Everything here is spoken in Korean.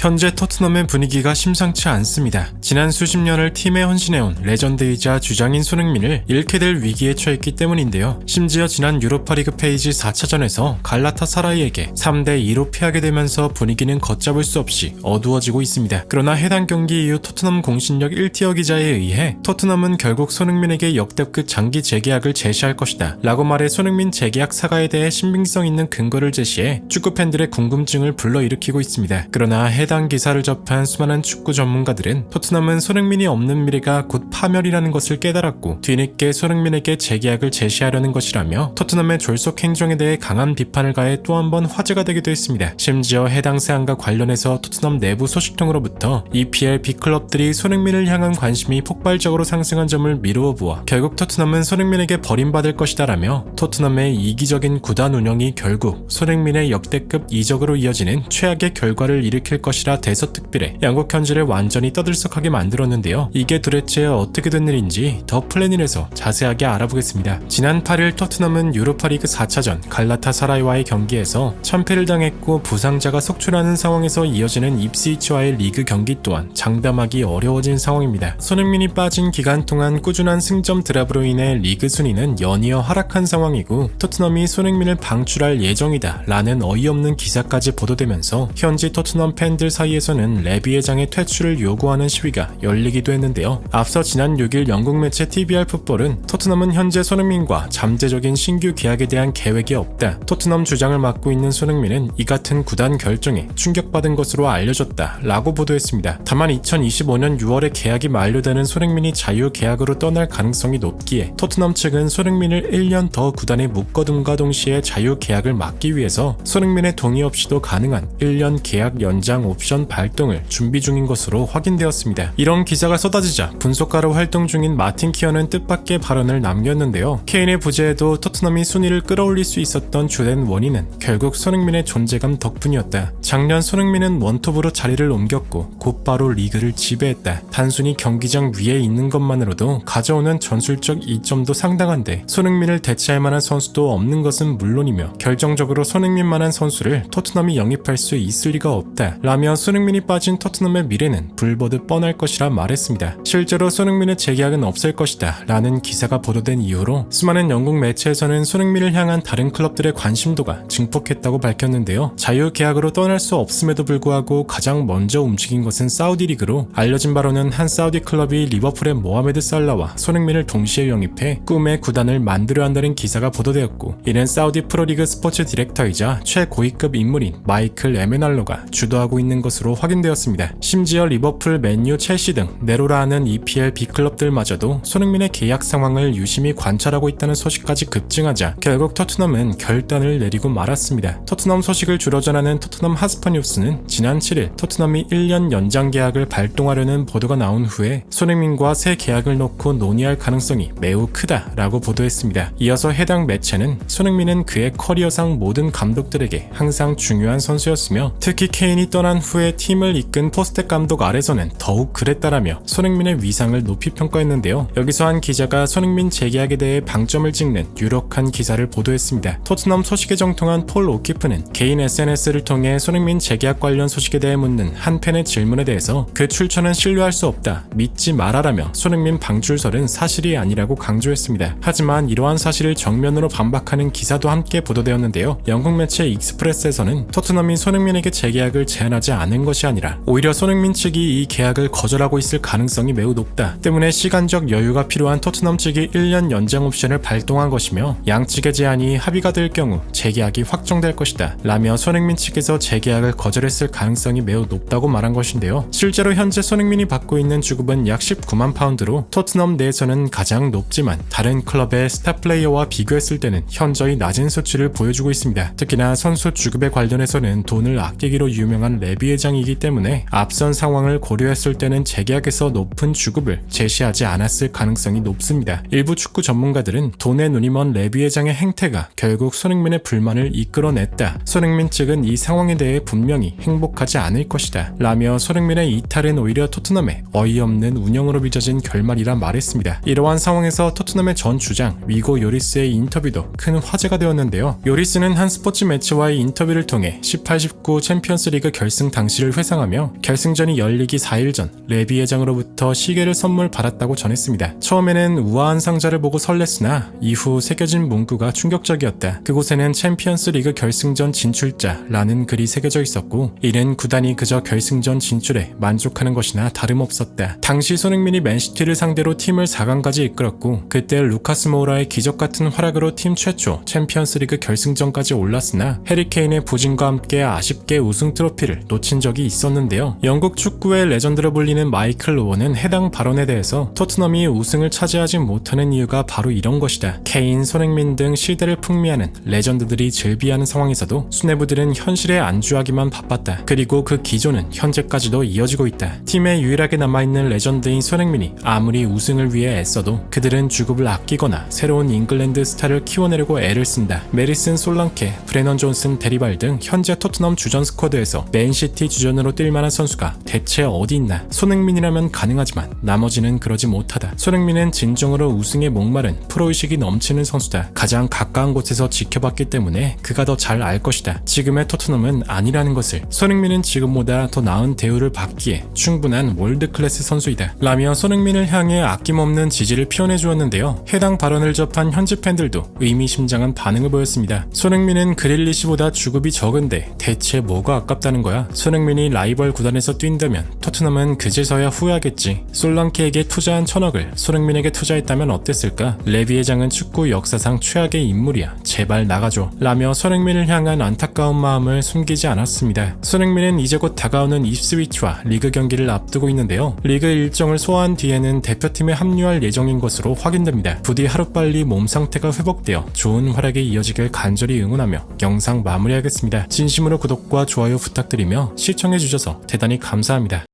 현재 토트넘의 분위기가 심상치 않습니다. 지난 수십 년을 팀에 헌신해온 레전드이자 주장인 손흥민을 잃게 될 위기에 처했기 때문인데요. 심지어 지난 유로파리그 페이지 4차전에서 갈라타사라이에게 3대2로 패하게 되면서 분위기는 걷잡을 수 없이 어두워지고 있습니다. 그러나 해당 경기 이후 토트넘 공신력 1티어 기자에 의해 토트넘은 결국 손흥민에게 역대급 장기 재계약을 제시할 것이다 라고 말해 손흥민 재계약 사과에 대해 신빙성 있는 근거를 제시해 축구팬들의 궁금증을 불러일으키고 있습니다. 그러나 해당 기사를 접한 수많은 축구 전문가들은 토트넘은 손흥민이 없는 미래가 곧 파멸이라는 것을 깨달았고 뒤늦게 손흥민에게 재계약을 제시하려는 것이라며 토트넘의 졸속 행정에 대해 강한 비판을 가해 또 한 번 화제가 되기도 했습니다. 심지어 해당 사안과 관련해서 토트넘 내부 소식통으로부터 EPL B클럽들이 손흥민을 향한 관심이 폭발적으로 상승한 점을 미루어 보아 결국 토트넘은 손흥민에게 버림받을 것이다 라며 토트넘의 이기적인 구단 운영이 결국 손흥민의 역대급 이적으로 이어지는 최악의 결과를 일으킬 것이라 대서특필해 양국 현지를 완전히 떠들썩하게 만들었는데요. 이게 도대체 어떻게 된 일인지 더 플래닛에서 자세하게 알아보겠습니다. 지난 8일 토트넘은 유로파리그 4차전 갈라타사라이와의 경기에서 참패를 당했고 부상자가 속출하는 상황에서 이어지는 입스위치와의 리그 경기 또한 장담하기 어려워진 상황입니다. 손흥민이 빠진 기간 동안 꾸준한 승점 드랍으로 인해 리그 순위는 연이어 하락한 상황이고 토트넘이 손흥민을 방출할 예정이다 라는 어이없는 기사까지 보도되면서 현지 토트넘 팬들 사이에서는 레비 회장의 퇴출을 요구하는 시위가 열리기도 했는데요. 앞서 지난 6일 영국 매체 TVR 풋볼은 토트넘은 현재 손흥민과 잠재적인 신규 계약에 대한 계획이 없다. 토트넘 주장을 맡고 있는 손흥민은 이 같은 구단 결정에 충격받은 것으로 알려졌다 라고 보도했습니다. 다만 2025년 6월에 계약이 만료되는 손흥민이 자유 계약으로 떠날 가능성이 높기에 토트넘 측은 손흥민을 1년 더 구단에 묶어둠과 동시에 자유 계약을 막기 위해서 손흥민의 동의 없이도 가능한 1년 계약 연장 옵션 발동을 준비 중인 것으로 확인되었습니다. 이런 기사가 쏟아지자 분석가로 활동 중인 마틴 키어는 뜻밖의 발언을 남겼는데요. 케인의 부재에도 토트넘이 순위를 끌어올릴 수 있었던 주된 원인은 결국 손흥민의 존재감 덕분이었다. 작년 손흥민은 원톱으로 자리를 옮겼고 곧바로 리그를 지배했다. 단순히 경기장 위에 있는 것만으로도 가져오는 전술적 이점도 상당한데 손흥민을 대체할 만한 선수도 없는 것은 물론이며 결정적으로 손흥민만한 선수를 토트넘이 영입할 수 있을 리가 없다 라며 손흥민이 빠진 토트넘의 미래는 불보듯 뻔할 것이라 말했습니다. 실제로 손흥민의 재계약은 없을 것이다 라는 기사가 보도된 이후로 수많은 영국 매체에서는 손흥민을 향한 다른 클럽들의 관심도가 증폭했다고 밝혔는데요. 자유 계약으로 떠날 수 없음에도 불구하고 가장 먼저 움직인 것은 사우디 리그로 알려진 바로는 한 사우디 클럽이 리버풀의 모하메드 살라와 손흥민을 동시에 영입해 꿈의 구단을 만들어야 한다는 기사가 보도되었고 이는 사우디 프로리그 스포츠 디렉터이자 최고위급 인물인 마이클 에메날로가 주도하고 있는 것으로 확인되었습니다. 심지어 리버풀, 맨유, 첼시 등 네로라 하는 EPL B클럽들마저도 손흥민의 계약 상황을 유심히 관찰하고 있다는 소식까지 급증하자 결국 토트넘은 결단을 내리고 말았습니다. 토트넘 소식을 주로 전하는 토트넘 핫스퍼 뉴스는 지난 7일 토트넘이 1년 연장 계약을 발동하려는 보도가 나온 후에 손흥민과 새 계약을 놓고 논의할 가능성이 매우 크다라고 보도했습니다. 이어서 해당 매체는 손흥민은 그의 커리어상 모든 감독들에게 항상 중요한 선수였으며 특히 케인이 떠난 후에 팀을 이끈 포스텍 감독 아래서는 더욱 그랬다라며 손흥민의 위상을 높이 평가했는데요. 여기서 한 기자가 손흥민 재계약에 대해 방점을 찍는 유력한 기사를 보도했습니다. 토트넘 소식에 정통한 폴 오키프는 개인 SNS를 통해 손흥민 재계약 관련 소식에 대해 묻는 한 팬의 질문에 대해서 그 출처는 신뢰할 수 없다, 믿지 말아라며 손흥민 방출설은 사실이 아니라고 강조했습니다. 하지만 이러한 사실을 정면으로 반박하는 기사도 함께 보도되었는데요. 영국 매체 익스프레스에서는 토트넘이 손흥민에게 재계약을 제안하지 않은 것이 아니라 오히려 손흥민 측이 이 계약을 거절하고 있을 가능성이 매우 높다 때문에 시간적 여유가 필요한 토트넘 측이 1년 연장 옵션을 발동한 것이며 양측의 제안이 합의가 될 경우 재계약이 확정될 것이다 라며 손흥민 측에서 재계약을 거절했을 가능성이 매우 높다고 말한 것인데요. 실제로 현재 손흥민이 받고 있는 주급은 약 19만 파운드로 토트넘 내에서는 가장 높지만 다른 클럽의 스타 플레이어와 비교했을 때는 현저히 낮은 수치를 보여주고 있습니다. 특히나 선수 주급에 관련해서는 돈을 아끼기로 유명한 레비 회장이기 때문에 앞선 상황을 고려했을 때는 재계약에서 높은 주급을 제시하지 않았을 가능성이 높습니다. 일부 축구 전문가들은 돈에 눈이 먼 레비 회장의 행태가 결국 손흥민의 불만을 이끌어냈다. 손흥민 측은 이 상황에 대해 분명히 행복하지 않을 것이다 라며 손흥민의 이탈은 오히려 토트넘의 어이없는 운영으로 빚어진 결말이라 말했습니다. 이러한 상황에서 토트넘의 전 주장 위고 요리스의 인터뷰도 큰 화제가 되었는데요. 요리스는 한 스포츠 매체와의 인터뷰를 통해 18-19 챔피언스 리그 결승 당시를 회상하며 결승전이 열리기 4일 전 레비 회장으로부터 시계를 선물 받았다고 전했습니다. 처음에는 우아한 상자를 보고 설렜으나 이후 새겨진 문구가 충격적이었다. 그곳에는 챔피언스 리그 결승전 진출자라는 글이 새겨져 있었고, 이는 구단이 그저 결승전 진출에 만족하는 것이나 다름없었다. 당시 손흥민이 맨시티를 상대로 팀을 4강까지 이끌었고, 그때 루카스 모우라의 기적같은 활약으로 팀 최초 챔피언스 리그 결승전까지 올랐으나 해리케인의 부진과 함께 아쉽게 우승 트로피를 놓친 적이 있었는데요. 영국 축구의 레전드로 불리는 마이클 오원은 해당 발언에 대해서 토트넘이 우승을 차지하지 못하는 이유가 바로 이런 것이다. 케인, 손흥민 등 시대를 풍미하는 레전드들이 즐비하는 상황에서도 수뇌부들은 현실에 안주하기만 바빴다. 그리고 그 기조는 현재까지도 이어지고 있다. 팀에 유일하게 남아있는 레전드인 손흥민이 아무리 우승을 위해 애써도 그들은 주급을 아끼거나 새로운 잉글랜드 스타를 키워내려고 애를 쓴다. 메리슨, 솔랑케, 브레넌 존슨, 데리발 등 현재 토트넘 주전 스쿼드에서 맨시티 주전으로 뛸 만한 선수가 대체 어디 있나? 손흥민이라면 가능하지만 나머지는 그러지 못하다. 손흥민은 진정으로 우승에 목마른 프로의식이 넘치는 선수다. 가장 가까운 곳에서 지켜봤기 때문에 그가 더 잘 알 것이다. 지금의 토트넘은 아니라는 것을. 손흥민은 지금보다 더 나은 대우를 받기에 충분한 월드클래스 선수이다. 라며 손흥민을 향해 아낌없는 지지를 표현해 주었는데요. 해당 발언을 접한 현지 팬들도 의미심장한 반응을 보였습니다. 손흥민은 그릴리시보다 주급이 적은데 대체 뭐가 아깝다는 거야? 손흥민이 라이벌 구단에서 뛴다면 토트넘은 그제서야 후회하겠지. 솔랑케에게 투자한 1,000억을 손흥민에게 투자했다면 어땠을까? 레비 회장은 축구 역사상 최악의 인물이야. 제발 나가줘. 라며 손흥민을 향한 안타까운 마음을 숨기지 않았습니다. 손흥민은 이제 곧 다가오는 입스위치와 리그 경기를 앞두고 있는데요. 리그 일정을 소화한 뒤에는 대표팀에 합류할 예정인 것으로 확인됩니다. 부디 하루빨리 몸 상태가 회복되어 좋은 활약이 이어지길 간절히 응원하며 영상 마무리하겠습니다. 진심으로 구독과 좋아요 부탁드리며 시청해주셔서 대단히 감사합니다.